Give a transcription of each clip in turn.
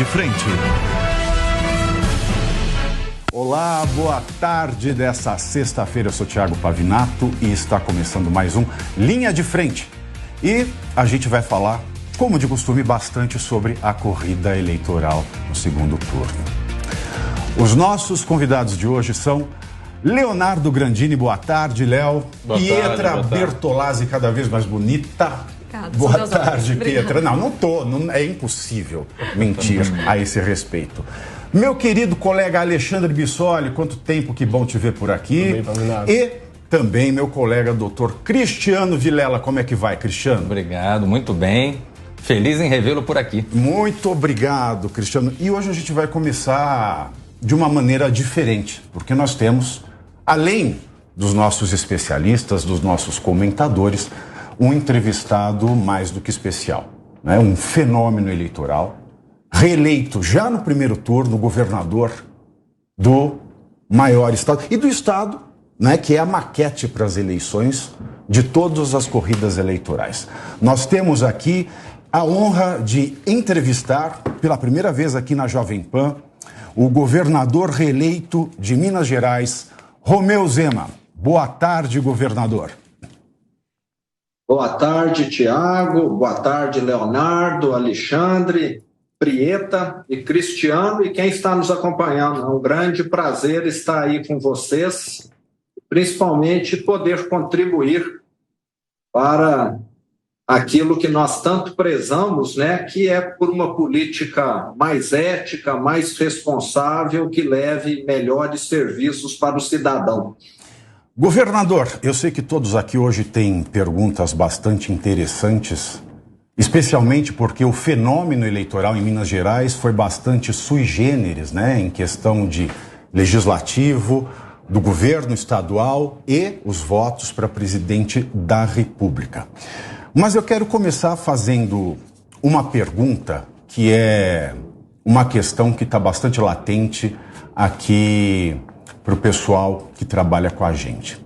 de Frente. Olá, boa tarde dessa sexta-feira. Eu sou Thiago Pavinato e está começando mais um Linha de Frente. E a gente vai falar, como de costume, bastante sobre a corrida eleitoral no segundo turno. Os nossos convidados de hoje são Leonardo Grandini, boa tarde, Léo. Pietra Bertolazzi, cada vez mais bonita. Boa tarde, Pietra. Não é impossível mentir a esse respeito. Meu querido colega Alexandre Bissoli, quanto tempo, que bom te ver por aqui. E também meu colega doutor Cristiano Vilela. Como é que vai, Cristiano? Obrigado, muito bem. Feliz em revê-lo por aqui. Muito obrigado, Cristiano. E hoje a gente vai começar de uma maneira diferente, porque nós temos, além dos nossos especialistas, dos nossos comentadores, um entrevistado mais do que especial, né? Um fenômeno eleitoral, reeleito já no primeiro turno, governador do maior estado, e do estado, né, que é a maquete para as eleições de todas as corridas eleitorais. Nós temos aqui a honra de entrevistar, pela primeira vez aqui na Jovem Pan, o governador reeleito de Minas Gerais, Romeu Zema. Boa tarde, governador. Boa tarde, Tiago. Boa tarde, Leonardo, Alexandre, Prieta e Cristiano e quem está nos acompanhando. É um grande prazer estar aí com vocês, principalmente poder contribuir para aquilo que nós tanto prezamos, né, que é por uma política mais ética, mais responsável, que leve melhores serviços para o cidadão. Governador, eu sei que todos aqui hoje têm perguntas bastante interessantes, especialmente porque o fenômeno eleitoral em Minas Gerais foi bastante sui generis, né, em questão de legislativo, do governo estadual e os votos para presidente da República. Mas eu quero começar fazendo uma pergunta que é uma questão que está bastante latente aqui para o pessoal que trabalha com a gente.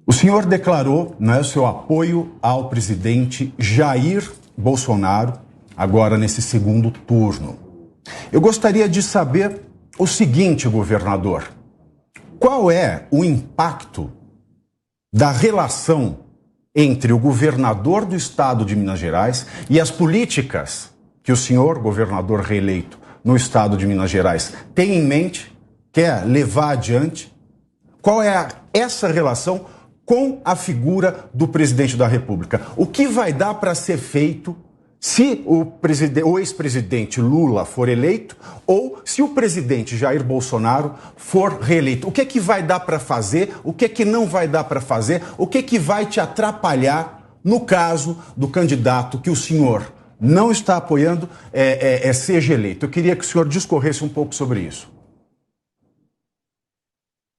O senhor declarou, né, seu apoio ao presidente Jair Bolsonaro, agora nesse segundo turno. Eu gostaria de saber o seguinte, governador: qual é o impacto da relação entre o governador do estado de Minas Gerais e as políticas que o senhor, governador reeleito no estado de Minas Gerais, tem em mente, quer levar adiante? Qual é essa relação com a figura do presidente da República? O que vai dar para ser feito se o ex-presidente Lula for eleito ou se o presidente Jair Bolsonaro for reeleito? O que é que vai dar para fazer? O que é que não vai dar para fazer? O que é que vai te atrapalhar no caso do candidato que o senhor não está apoiando seja eleito? Eu queria que o senhor discorresse um pouco sobre isso.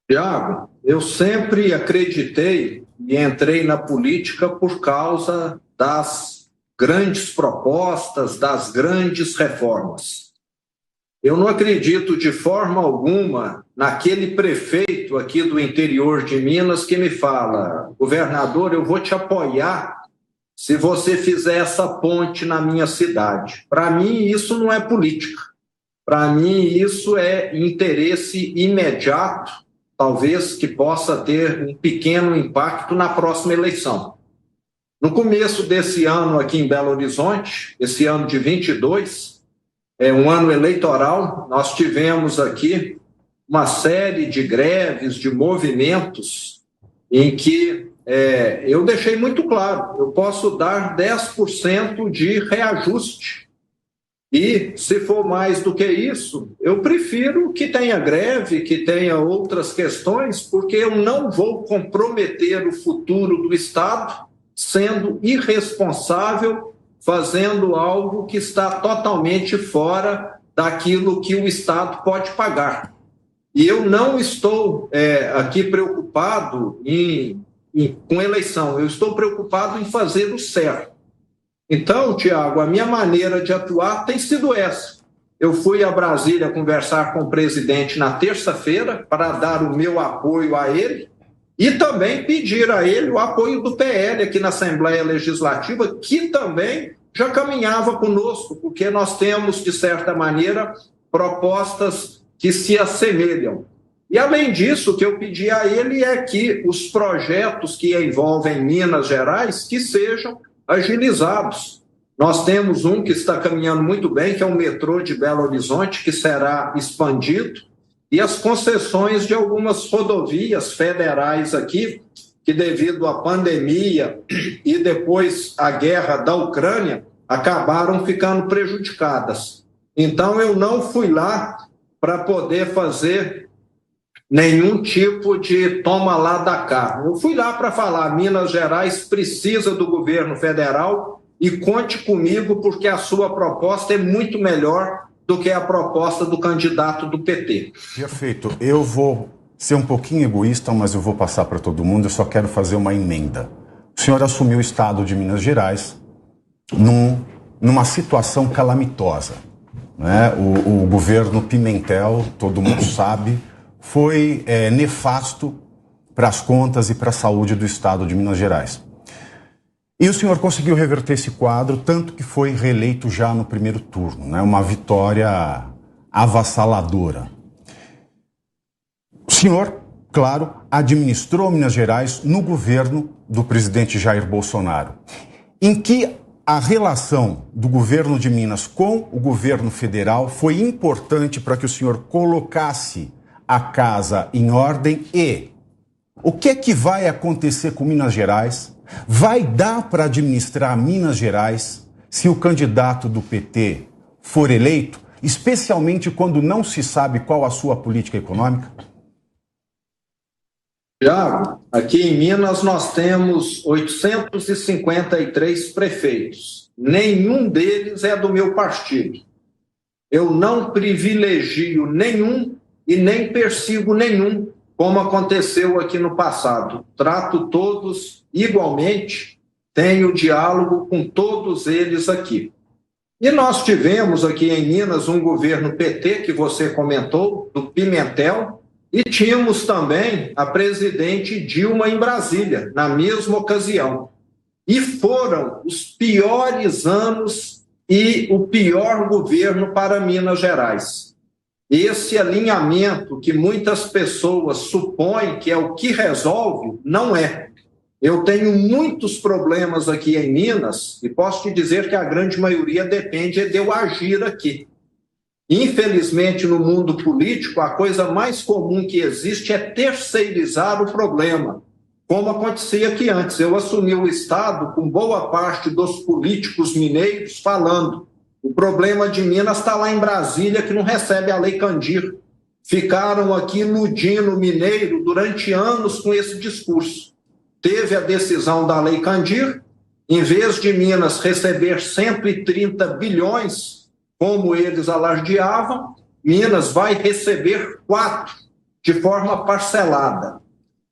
Tiago, eu sempre acreditei e entrei na política por causa das grandes propostas, das grandes reformas. Eu não acredito de forma alguma naquele prefeito aqui do interior de Minas que me fala: governador, eu vou te apoiar se você fizer essa ponte na minha cidade. Para mim, isso não é política. Para mim, isso é interesse imediato, talvez que possa ter um pequeno impacto na próxima eleição. No começo desse ano aqui em Belo Horizonte, esse ano de 22, um ano eleitoral, nós tivemos aqui uma série de greves, de movimentos, em que eu deixei muito claro: eu posso dar 10% de reajuste. E, se for mais do que isso, eu prefiro que tenha greve, que tenha outras questões, porque eu não vou comprometer o futuro do Estado sendo irresponsável, fazendo algo que está totalmente fora daquilo que o Estado pode pagar. E eu não estou aqui preocupado com eleição, eu estou preocupado em fazer o certo. Então, Tiago, a minha maneira de atuar tem sido essa. Eu fui a Brasília conversar com o presidente na terça-feira para dar o meu apoio a ele e também pedir a ele o apoio do PL aqui na Assembleia Legislativa, que também já caminhava conosco, porque nós temos, de certa maneira, propostas que se assemelham. E, além disso, o que eu pedi a ele é que os projetos que envolvem Minas Gerais que sejam agilizados. Nós temos um que está caminhando muito bem, que é o metrô de Belo Horizonte, que será expandido, e as concessões de algumas rodovias federais aqui, que devido à pandemia e depois à guerra da Ucrânia, acabaram ficando prejudicadas. Então, eu não fui lá para poder fazer nenhum tipo de toma lá da cá. Eu fui lá para falar, Minas Gerais precisa do governo federal e conte comigo porque a sua proposta é muito melhor do que a proposta do candidato do PT. Perfeito. Eu vou ser um pouquinho egoísta, mas eu vou passar para todo mundo, eu só quero fazer uma emenda. O senhor assumiu o estado de Minas Gerais numa situação calamitosa, né? O governo Pimentel, todo mundo sabe, foi nefasto para as contas e para a saúde do estado de Minas Gerais. E o senhor conseguiu reverter esse quadro, tanto que foi reeleito já no primeiro turno, né? Uma vitória avassaladora. O senhor, claro, administrou Minas Gerais no governo do presidente Jair Bolsonaro, em que a relação do governo de Minas com o governo federal foi importante para que o senhor colocasse a casa em ordem. E o que é que vai acontecer com Minas Gerais? Vai dar para administrar Minas Gerais se o candidato do PT for eleito, especialmente quando não se sabe qual a sua política econômica? Tiago, aqui em Minas nós temos 853 prefeitos. Nenhum deles é do meu partido. Eu não privilegio nenhum e nem persigo nenhum, como aconteceu aqui no passado. Trato todos igualmente, tenho diálogo com todos eles aqui. E nós tivemos aqui em Minas um governo PT, que você comentou, do Pimentel, e tínhamos também a presidente Dilma em Brasília, na mesma ocasião. E foram os piores anos e o pior governo para Minas Gerais. Esse alinhamento que muitas pessoas supõem que é o que resolve, não é. Eu tenho muitos problemas aqui em Minas e posso te dizer que a grande maioria depende de eu agir aqui. Infelizmente, no mundo político, a coisa mais comum que existe é terceirizar o problema, como acontecia aqui antes. Eu assumi o Estado com boa parte dos políticos mineiros falando: o problema de Minas está lá em Brasília, que não recebe a Lei Candir. Ficaram aqui iludindo o mineiro durante anos com esse discurso. Teve a decisão da Lei Candir, em vez de Minas receber 130 bilhões, como eles alardeavam, Minas vai receber 4, de forma parcelada.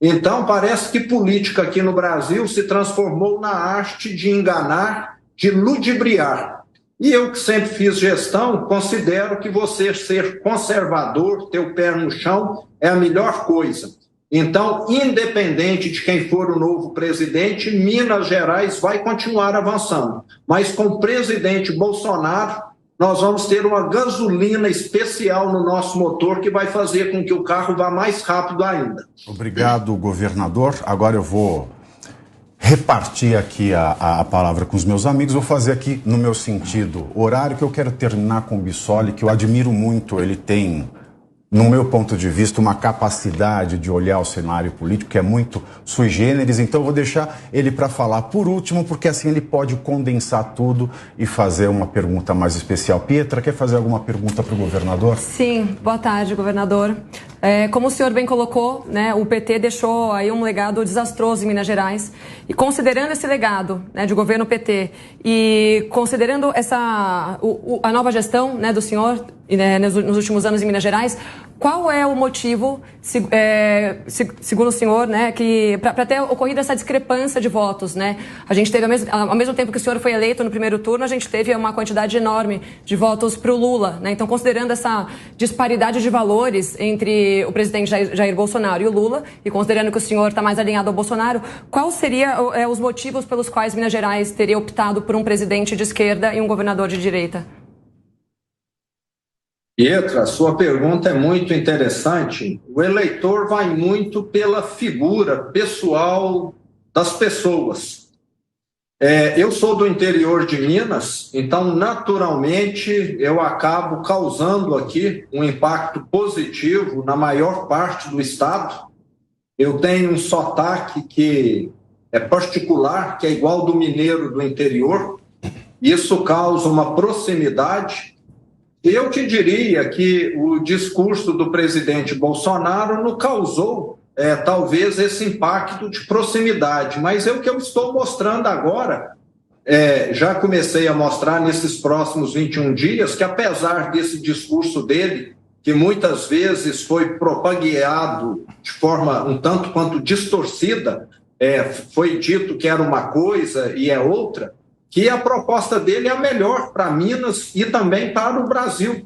Então, parece que política aqui no Brasil se transformou na arte de enganar, de ludibriar. E eu, que sempre fiz gestão, considero que você ser conservador, ter o pé no chão, é a melhor coisa. Então, independente de quem for o novo presidente, Minas Gerais vai continuar avançando. Mas com o presidente Bolsonaro, nós vamos ter uma gasolina especial no nosso motor que vai fazer com que o carro vá mais rápido ainda. Obrigado, governador. Agora eu vou repartir aqui a palavra com os meus amigos. Vou fazer aqui no meu sentido horário, que eu quero terminar com o Bissoli, que eu admiro muito. Ele tem, no meu ponto de vista, uma capacidade de olhar o cenário político que é muito sui generis, então eu vou deixar ele para falar por último, porque assim ele pode condensar tudo e fazer uma pergunta mais especial. Pietra, quer fazer alguma pergunta para o governador? Sim, boa tarde, governador. Como o senhor bem colocou, né, o PT deixou aí um legado desastroso em Minas Gerais, e considerando esse legado, né, de governo PT e considerando a nova gestão, né, do senhor, né, nos últimos anos em Minas Gerais, Qual é o motivo, segundo o senhor, né, para ter ocorrido essa discrepância de votos, né? A gente teve, ao mesmo tempo que o senhor foi eleito no primeiro turno, a gente teve uma quantidade enorme de votos para o Lula, né? Então, considerando essa disparidade de valores entre o presidente Jair Bolsonaro e o Lula, e considerando que o senhor está mais alinhado ao Bolsonaro, qual seriam os motivos pelos quais Minas Gerais teria optado por um presidente de esquerda e um governador de direita? Pietra, sua pergunta é muito interessante. O eleitor vai muito pela figura pessoal das pessoas. Eu sou do interior de Minas, então, naturalmente, eu acabo causando aqui um impacto positivo na maior parte do estado. Eu tenho um sotaque que é particular, que é igual do mineiro do interior. Isso causa uma proximidade. Eu te diria que o discurso do presidente Bolsonaro não causou, talvez, esse impacto de proximidade, mas é o que eu estou mostrando agora. Já comecei a mostrar nesses próximos 21 dias que, apesar desse discurso dele, que muitas vezes foi propagueado de forma um tanto quanto distorcida, foi dito que era uma coisa e é outra, que a proposta dele é a melhor para Minas e também para o Brasil.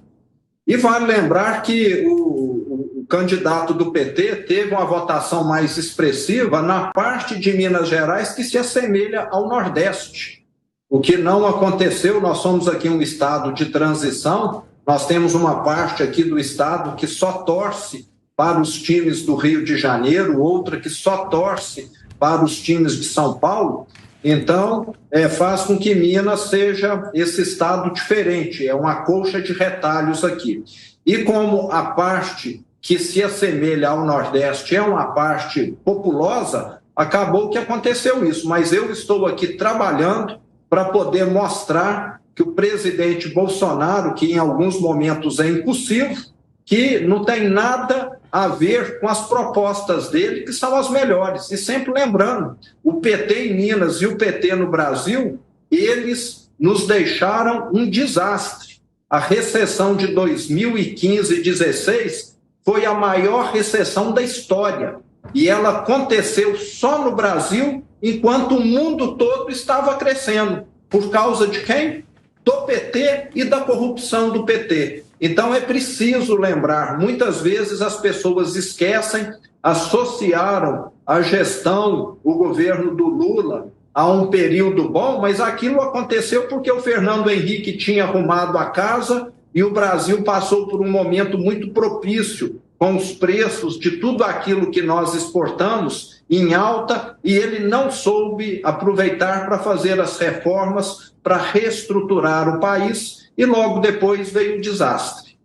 E vale lembrar que o candidato do PT teve uma votação mais expressiva na parte de Minas Gerais que se assemelha ao Nordeste. O que não aconteceu, nós somos aqui um estado de transição, nós temos uma parte aqui do estado que só torce para os times do Rio de Janeiro, outra que só torce para os times de São Paulo. Então, faz com que Minas seja esse estado diferente, é uma colcha de retalhos aqui. E como a parte que se assemelha ao Nordeste é uma parte populosa, acabou que aconteceu isso. Mas eu estou aqui trabalhando para poder mostrar que o presidente Bolsonaro, que em alguns momentos é impossível, que não tem nada a ver com as propostas dele, que são as melhores. E sempre lembrando, o PT em Minas e o PT no Brasil, eles nos deixaram um desastre. A recessão de 2015 e 2016 foi a maior recessão da história. E ela aconteceu só no Brasil, enquanto o mundo todo estava crescendo. Por causa de quem? Do PT e da corrupção do PT. Então é preciso lembrar, muitas vezes as pessoas esquecem, associaram a gestão, o governo do Lula, a um período bom, mas aquilo aconteceu porque o Fernando Henrique tinha arrumado a casa e o Brasil passou por um momento muito propício, com os preços de tudo aquilo que nós exportamos em alta, e ele não soube aproveitar para fazer as reformas, para reestruturar o país, e logo depois veio o desastre.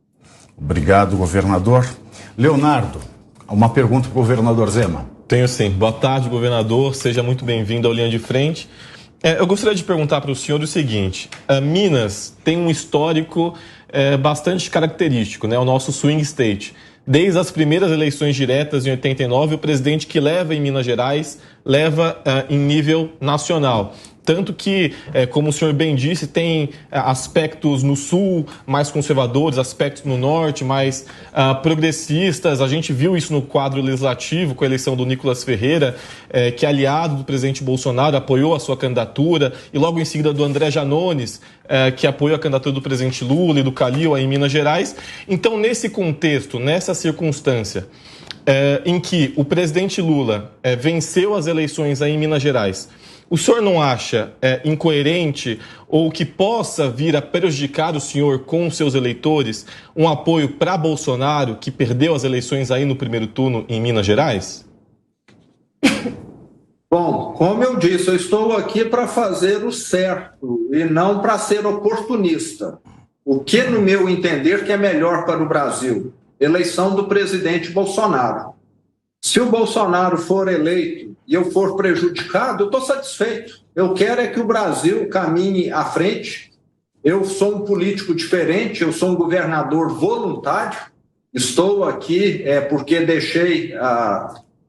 Obrigado, governador. Leonardo, uma pergunta para o governador Zema. Tenho sim. Boa tarde, governador. Seja muito bem-vindo ao Linha de Frente. Eu gostaria de perguntar para o senhor o seguinte. Minas tem um histórico bastante característico, né? O nosso swing state. Desde as primeiras eleições diretas em 89, o presidente que leva em Minas Gerais leva em nível nacional. Tanto que, como o senhor bem disse, tem aspectos no sul mais conservadores, aspectos no norte mais progressistas. A gente viu isso no quadro legislativo com a eleição do Nicolas Ferreira, que é aliado do presidente Bolsonaro, apoiou a sua candidatura, e logo em seguida do André Janones, que apoiou a candidatura do presidente Lula e do Calil aí em Minas Gerais. Então, nesse contexto, nessa circunstância, em que o presidente Lula venceu as eleições aí em Minas Gerais, o senhor não acha incoerente ou que possa vir a prejudicar o senhor com os seus eleitores um apoio para Bolsonaro, que perdeu as eleições aí no primeiro turno em Minas Gerais? Bom, como eu disse, eu estou aqui para fazer o certo e não para ser oportunista. O que, no meu entender, que é melhor para o Brasil? Eleição do presidente Bolsonaro. Se o Bolsonaro for eleito e eu for prejudicado, eu estou satisfeito. Eu quero é que o Brasil caminhe à frente. Eu sou um político diferente, eu sou um governador voluntário. Estou aqui porque deixei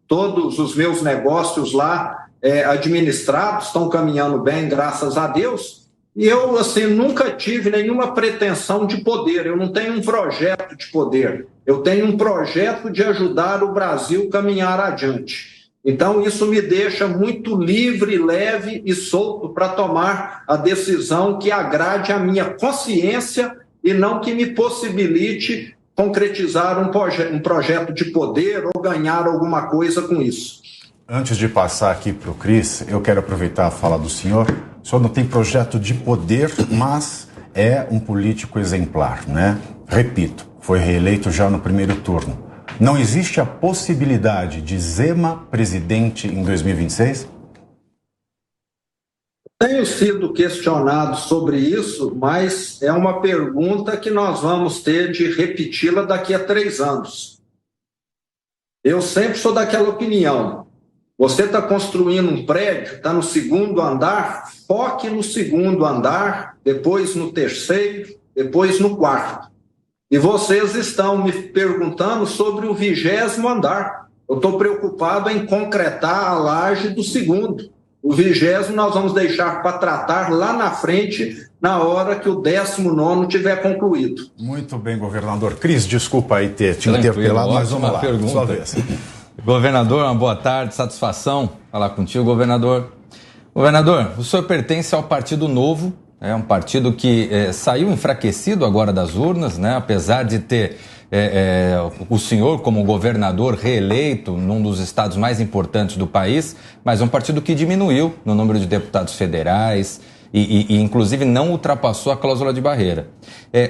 todos os meus negócios lá administrados, estão caminhando bem, graças a Deus. E eu, assim, nunca tive nenhuma pretensão de poder, eu não tenho um projeto de poder. eu tenho um projeto de ajudar o Brasil a caminhar adiante. Então, isso me deixa muito livre, leve e solto para tomar a decisão que agrade a minha consciência e não que me possibilite concretizar um projeto de poder ou ganhar alguma coisa com isso. Antes de passar aqui para o Cris, eu quero aproveitar a fala do senhor. O senhor não tem projeto de poder, mas é um político exemplar, né? Repito, foi reeleito já no primeiro turno. Não existe a possibilidade de Zema presidente em 2026? Tenho sido questionado sobre isso, mas é uma pergunta que nós vamos ter de repeti-la daqui a 3 anos. Eu sempre sou daquela opinião. Você está construindo um prédio, está no 2º andar, foque no 2º andar, depois no 3º, depois no 4º. E vocês estão me perguntando sobre o 20º andar. Eu estou preocupado em concretar a laje do 2º. O 20º nós vamos deixar para tratar lá na frente, na hora que o 19º tiver concluído. Muito bem, governador. Cris, desculpa aí ter te interpelado, mas vamos lá. Pergunta. Sua vez. Governador, uma boa tarde, satisfação falar contigo, governador. Governador, o senhor pertence ao Partido Novo, é um partido que saiu enfraquecido agora das urnas, né? Apesar de ter o senhor como governador reeleito num dos estados mais importantes do país, mas é um partido que diminuiu no número de deputados federais e inclusive não ultrapassou a cláusula de barreira.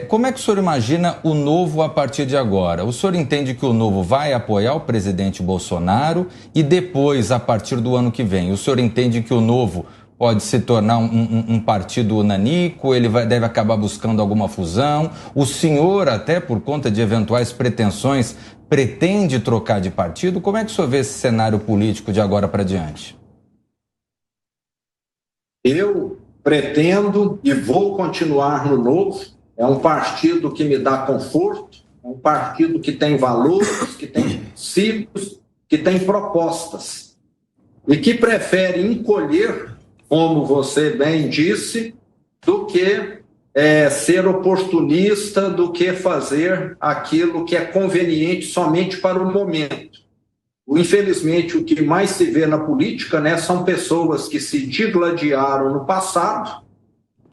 Como é que o senhor imagina o Novo a partir de agora? O senhor entende que o Novo vai apoiar o presidente Bolsonaro e depois, a partir do ano que vem, o senhor entende que o Novo pode se tornar um partido nanico, ele deve acabar buscando alguma fusão? O senhor, até por conta de eventuais pretensões, pretende trocar de partido? Como é que o senhor vê esse cenário político de agora para diante? Eu pretendo e vou continuar no Novo. É um partido que me dá conforto, é um partido que tem valores, que tem princípios, que tem propostas e que prefere encolher, como você bem disse, do que ser oportunista, do que fazer aquilo que é conveniente somente para o momento. Infelizmente, o que mais se vê na política, né, são pessoas que se digladiaram no passado,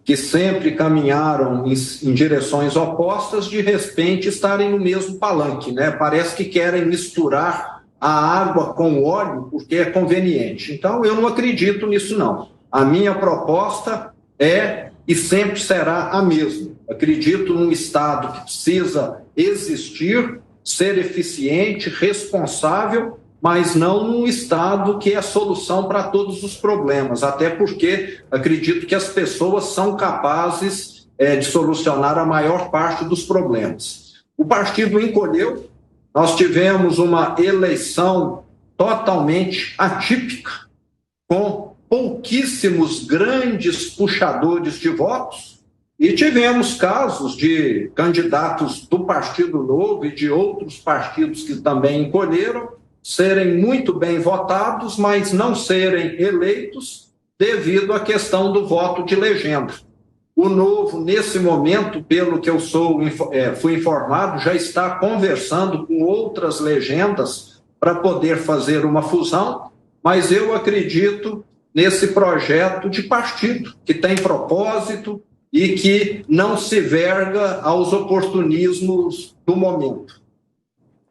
que sempre caminharam em direções opostas, de repente estarem no mesmo palanque, né? Parece que querem misturar a água com o óleo porque é conveniente. Então, eu não acredito nisso, não. A minha proposta é e sempre será a mesma. Acredito num Estado que precisa existir, ser eficiente, responsável, mas não num Estado que é a solução para todos os problemas, até porque acredito que as pessoas são capazes de solucionar a maior parte dos problemas. O partido encolheu, nós tivemos uma eleição totalmente atípica, com pouquíssimos grandes puxadores de votos, e tivemos casos de candidatos do Partido Novo e de outros partidos que também encolheram, serem muito bem votados, mas não serem eleitos devido à questão do voto de legenda. O Novo, nesse momento, pelo que eu fui informado, já está conversando com outras legendas para poder fazer uma fusão, mas eu acredito nesse projeto de partido, que tem propósito e que não se verga aos oportunismos do momento.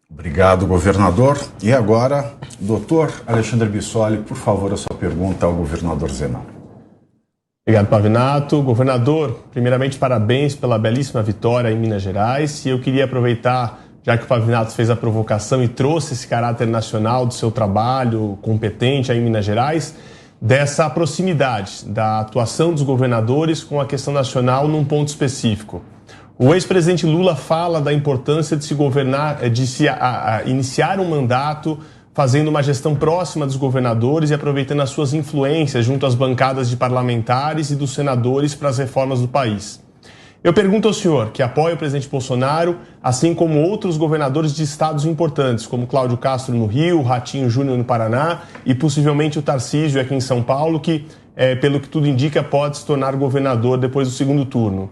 Obrigado, governador. E agora, doutor Alexandre Bissoli, por favor, a sua pergunta ao governador Zema. Obrigado, Pavinato. Governador, primeiramente, parabéns pela belíssima vitória em Minas Gerais. E eu queria aproveitar, já que o Pavinato fez a provocação e trouxe esse caráter nacional do seu trabalho competente aí em Minas Gerais, dessa proximidade da atuação dos governadores com a questão nacional num ponto específico. O ex-presidente Lula fala da importância de se governar, de se iniciar um mandato fazendo uma gestão próxima dos governadores e aproveitando as suas influências junto às bancadas de parlamentares e dos senadores para as reformas do país. Eu pergunto ao senhor, que apoia o presidente Bolsonaro, assim como outros governadores de estados importantes, como Cláudio Castro no Rio, Ratinho Júnior no Paraná e possivelmente o Tarcísio aqui em São Paulo, que, pelo que tudo indica, pode se tornar governador depois do segundo turno.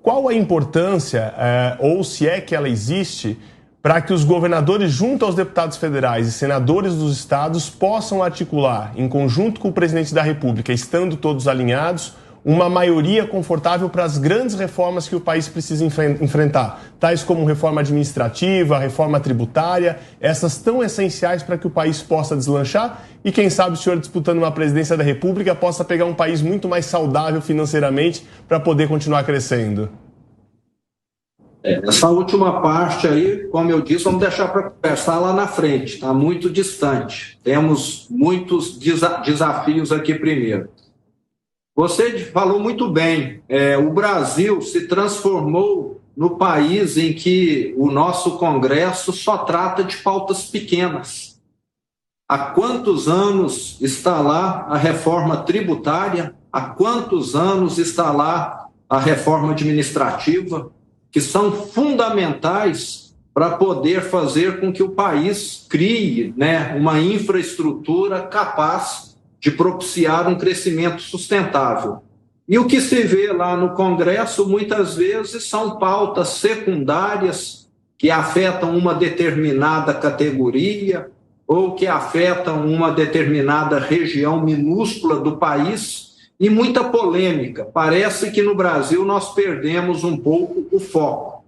Qual a importância, ou se é que ela existe, para que os governadores, junto aos deputados federais e senadores dos estados, possam articular, em conjunto com o presidente da República, estando todos alinhados, uma maioria confortável para as grandes reformas que o país precisa enfrentar, tais como reforma administrativa, reforma tributária, essas tão essenciais para que o país possa deslanchar e, quem sabe, o senhor disputando uma presidência da República possa pegar um país muito mais saudável financeiramente para poder continuar crescendo. Essa última parte aí, como eu disse, vamos deixar para conversar lá na frente, está muito distante. Temos muitos desafios aqui primeiro. Você falou muito bem, o Brasil se transformou no país em que o nosso Congresso só trata de pautas pequenas. Há quantos anos está lá a reforma tributária? Há quantos anos está lá a reforma administrativa? Que são fundamentais para poder fazer com que o país crie, uma infraestrutura capaz de propiciar um crescimento sustentável. E o que se vê lá no Congresso, muitas vezes, são pautas secundárias que afetam uma determinada categoria ou que afetam uma determinada região minúscula do país e muita polêmica. Parece que no Brasil nós perdemos um pouco o foco.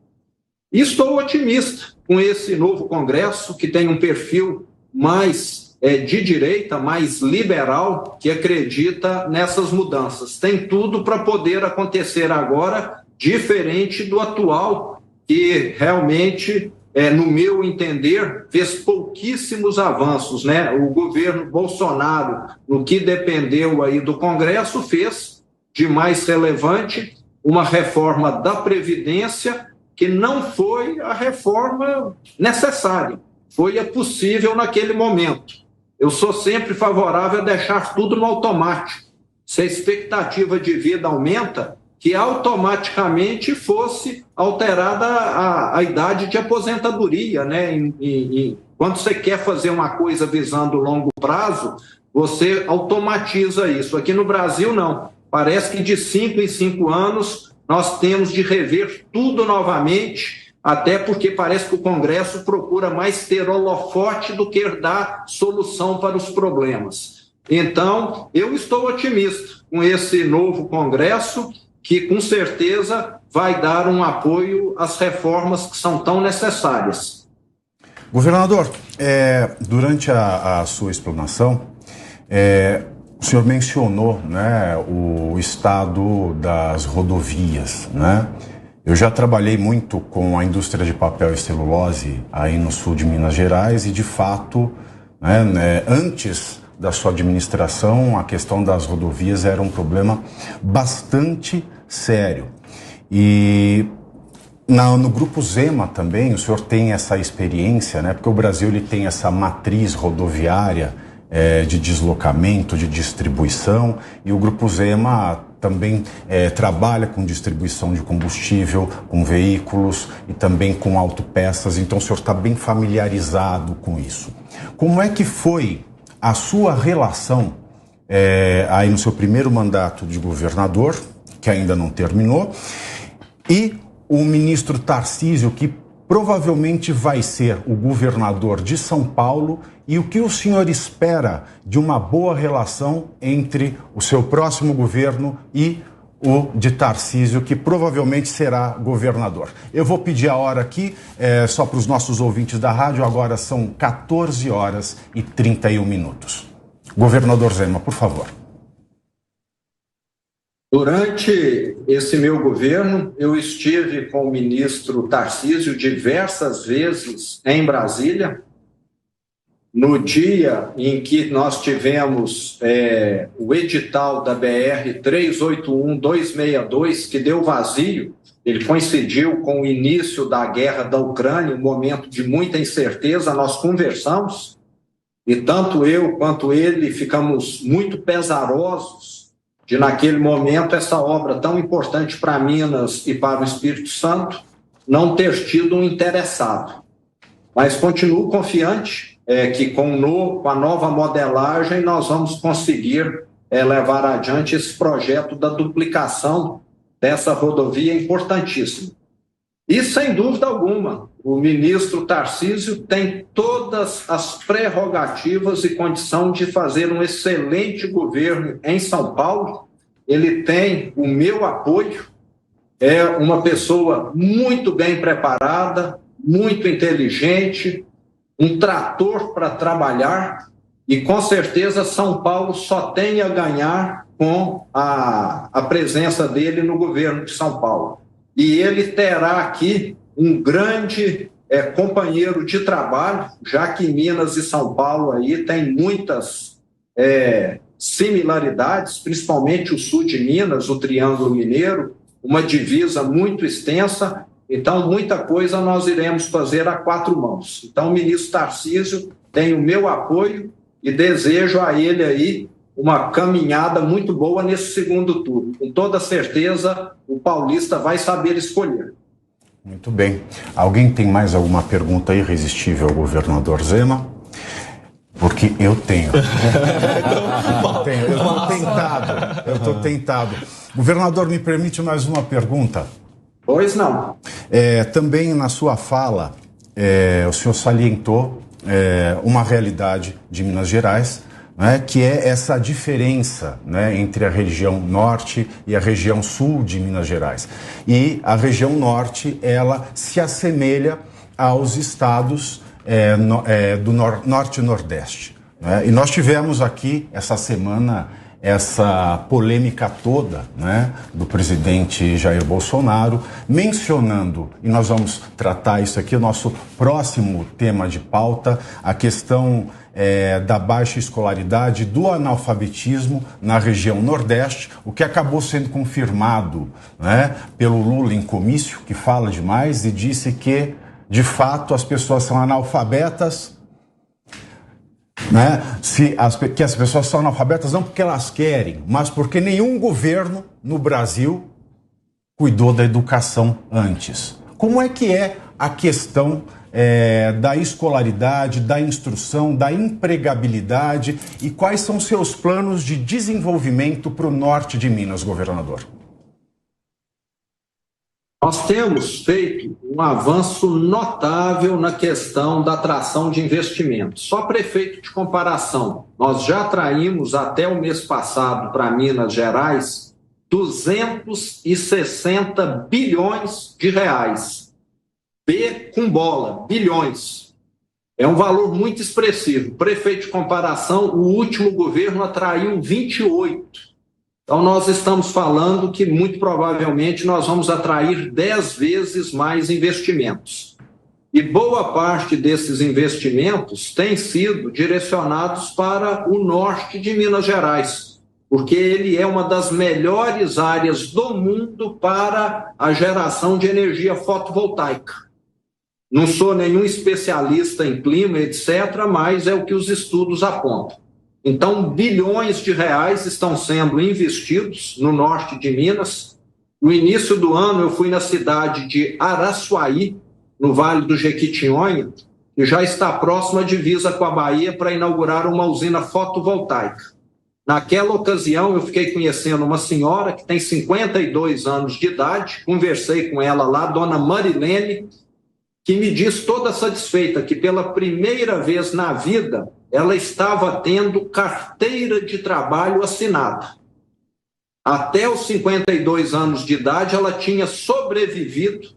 E estou otimista com esse novo Congresso, que tem um perfil mais de direita, mais liberal, que acredita nessas mudanças. Tem tudo para poder acontecer agora, diferente do atual, que realmente, no meu entender, fez pouquíssimos avanços, O governo Bolsonaro, no que dependeu aí do Congresso, fez de mais relevante uma reforma da Previdência que não foi a reforma necessária, foi a possível naquele momento. Eu sou sempre favorável a deixar tudo no automático. Se a expectativa de vida aumenta, que automaticamente fosse alterada a idade de aposentadoria, quando você quer fazer uma coisa visando longo prazo, você automatiza isso. Aqui no Brasil, não. Parece que de 5 em 5 anos nós temos de rever tudo novamente, até porque parece que o Congresso procura mais ter holofote do que dar solução para os problemas. Então, eu estou otimista com esse novo Congresso, que com certeza vai dar um apoio às reformas que são tão necessárias. Governador, durante a sua explanação, o senhor mencionou o estado das rodovias, Eu já trabalhei muito com a indústria de papel e celulose aí no sul de Minas Gerais e, de fato, antes da sua administração, a questão das rodovias era um problema bastante sério. E no Grupo Zema também, o senhor tem essa experiência, porque o Brasil ele tem essa matriz rodoviária de deslocamento, de distribuição, e o Grupo Zema também trabalha com distribuição de combustível, com veículos e também com autopeças, então o senhor está bem familiarizado com isso. Como é que foi a sua relação aí no seu primeiro mandato de governador, que ainda não terminou, e o ministro Tarcísio, que provavelmente vai ser o governador de São Paulo, e o que o senhor espera de uma boa relação entre o seu próximo governo e o de Tarcísio, que provavelmente será governador? Eu vou pedir a hora aqui, só para os nossos ouvintes da rádio, agora são 14 horas e 31 minutos. Governador Zema, por favor. Durante esse meu governo, eu estive com o ministro Tarcísio diversas vezes em Brasília. No dia em que nós tivemos o edital da BR-381-262, que deu vazio, ele coincidiu com o início da guerra da Ucrânia, um momento de muita incerteza, nós conversamos, e tanto eu quanto ele ficamos muito pesarosos de, naquele momento, essa obra tão importante para Minas e para o Espírito Santo não ter tido um interessado. Mas continuo confiante que com a nova modelagem nós vamos conseguir levar adiante esse projeto da duplicação dessa rodovia importantíssima. E, sem dúvida alguma, o ministro Tarcísio tem todas as prerrogativas e condição de fazer um excelente governo em São Paulo. Ele tem o meu apoio, é uma pessoa muito bem preparada, muito inteligente, um trator para trabalhar, e com certeza São Paulo só tem a ganhar com a presença dele no governo de São Paulo. E ele terá aqui um grande companheiro de trabalho, já que Minas e São Paulo aí tem muitas similaridades, principalmente o sul de Minas, o Triângulo Mineiro, uma divisa muito extensa. Então, muita coisa nós iremos fazer a quatro mãos. Então, o ministro Tarcísio tem o meu apoio e desejo a ele aí uma caminhada muito boa nesse segundo turno. Com toda certeza, o paulista vai saber escolher. Muito bem. Alguém tem mais alguma pergunta irresistível ao governador Zema? Porque eu tenho. Eu estou tentado. Governador, me permite mais uma pergunta? Pois não. Também na sua fala, o senhor salientou uma realidade de Minas Gerais, né, que é essa diferença, né, entre a região norte e a região sul de Minas Gerais. E a região norte, ela se assemelha aos estados do norte e nordeste, né? E nós tivemos aqui essa semana essa polêmica toda, né, do presidente Jair Bolsonaro, mencionando, e nós vamos tratar isso aqui, o nosso próximo tema de pauta, a questão da baixa escolaridade, do analfabetismo na região Nordeste, o que acabou sendo confirmado, né, pelo Lula em comício, que fala demais e disse que, de fato, as pessoas são analfabetas, né? Que as pessoas são analfabetas não porque elas querem, mas porque nenhum governo no Brasil cuidou da educação antes. Como é que é a questão da escolaridade, da instrução, da empregabilidade e quais são seus planos de desenvolvimento para o norte de Minas, governador? Nós temos feito um avanço notável na questão da atração de investimentos. Só para efeito de comparação, nós já atraímos até o mês passado para Minas Gerais 260 bilhões de reais. B com bola, bilhões. É um valor muito expressivo. Para efeito de comparação, o último governo atraiu 28. Então, nós estamos falando que, muito provavelmente, nós vamos atrair 10 vezes mais investimentos. E boa parte desses investimentos tem sido direcionados para o norte de Minas Gerais, porque ele é uma das melhores áreas do mundo para a geração de energia fotovoltaica. Não sou nenhum especialista em clima, etc., mas é o que os estudos apontam. Então, bilhões de reais estão sendo investidos no norte de Minas. No início do ano, eu fui na cidade de Araçuaí, no Vale do Jequitinhonha, que já está próxima à divisa com a Bahia, para inaugurar uma usina fotovoltaica. Naquela ocasião, eu fiquei conhecendo uma senhora que tem 52 anos de idade, conversei com ela lá, dona Marilene, que me diz toda satisfeita que pela primeira vez na vida ela estava tendo carteira de trabalho assinada. Até os 52 anos de idade ela tinha sobrevivido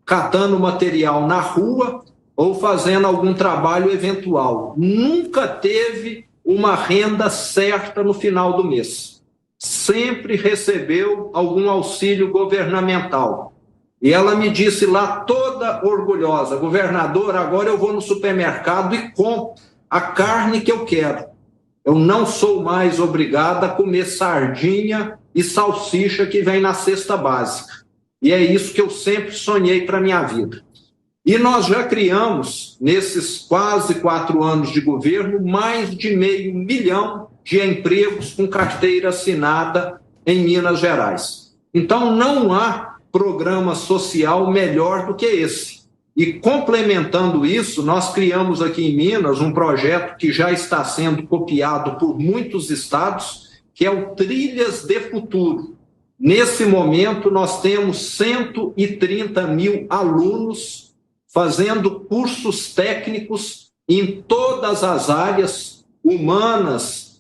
catando material na rua ou fazendo algum trabalho eventual. Nunca teve uma renda certa no final do mês. Sempre recebeu algum auxílio governamental. E ela me disse lá, toda orgulhosa, governador, agora eu vou no supermercado e compro a carne que eu quero. Eu não sou mais obrigada a comer sardinha e salsicha que vem na cesta básica. E é isso que eu sempre sonhei para a minha vida. E nós já criamos, nesses quase 4 anos de governo, mais de 500 mil de empregos com carteira assinada em Minas Gerais. Então, não há programa social melhor do que esse. E complementando isso, nós criamos aqui em Minas um projeto que já está sendo copiado por muitos estados, que é o Trilhas de Futuro. Nesse momento, nós temos 130 mil alunos fazendo cursos técnicos em todas as áreas humanas,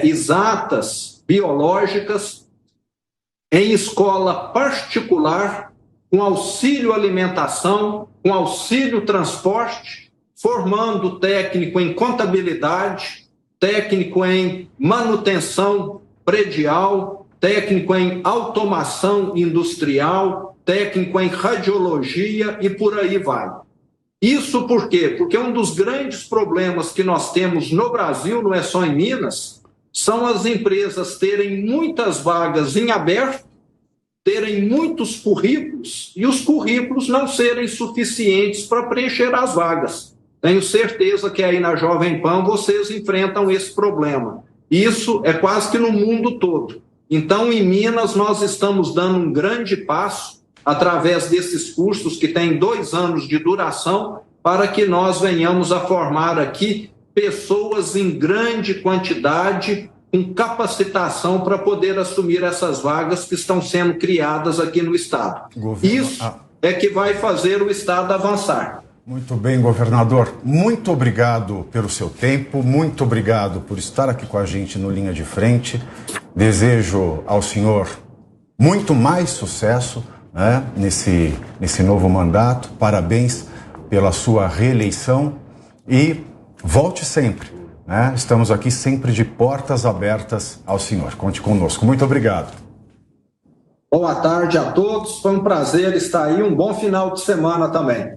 exatas, biológicas, em escola particular, com auxílio alimentação, com auxílio transporte, formando técnico em contabilidade, técnico em manutenção predial, técnico em automação industrial, técnico em radiologia e por aí vai. Isso por quê? Porque um dos grandes problemas que nós temos no Brasil, não é só em Minas, são as empresas terem muitas vagas em aberto, terem muitos currículos e os currículos não serem suficientes para preencher as vagas. Tenho certeza que aí na Jovem Pan vocês enfrentam esse problema. Isso é quase que no mundo todo. Então, em Minas, nós estamos dando um grande passo através desses cursos que têm 2 anos de duração para que nós venhamos a formar aqui pessoas em grande quantidade com capacitação para poder assumir essas vagas que estão sendo criadas aqui no Estado. Isso é que vai fazer o Estado avançar. Muito bem, governador. Muito obrigado pelo seu tempo, muito obrigado por estar aqui com a gente no Linha de Frente. Desejo ao senhor muito mais sucesso, né, nesse novo mandato. Parabéns pela sua reeleição e volte sempre, né? Estamos aqui sempre de portas abertas ao senhor. Conte conosco. Muito obrigado. Boa tarde a todos. Foi um prazer estar aí. Um bom final de semana também.